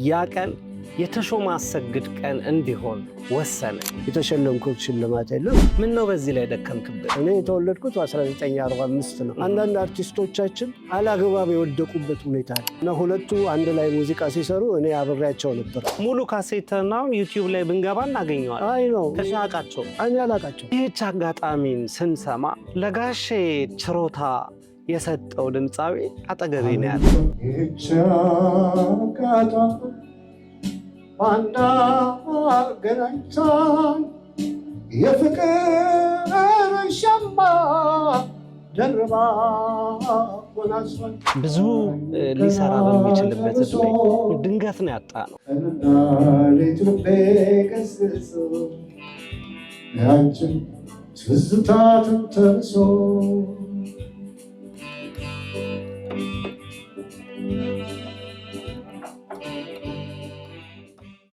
ያ ቀን የተሾመ አሰግድ ቀን እንዲሆን ወሰነ። የተሸለምኩት ሽልማት የለም። ምን ነው በዚህ ላይ ደከምክበት? እኔ የተወለድኩት 1945 ነው። አንዳንድ አርቲስቶቻችን አላግባብ የወደቁበት ሁኔታ እና ሁለቱ አንድ ላይ ሙዚቃ ሲሰሩ እኔ አብሬያቸው ነበር። ሙሉ ካሴትና ዩቲዩብ ላይ ብንገባ እናገኘዋለን። አይ ነው ተሻቃቸው እኔ አላቃቸው። ይህች አጋጣሚን ስንሰማ ለጋሼ ችሮታ የሰጠው ድምፃዊ አጠገቤ ነው ያለው። ይህች አጋጣሚ ባንዳ አገናኝታን የፍቅር ሸማ ደርባ ጎናጽፋን ብዙ ሊሰራ በሚችልበት እድሜ ድንገት ነው ያጣነው። ለኢትዮጵያ ገስጾ ያንቺን ትዝታ ተንተርሶ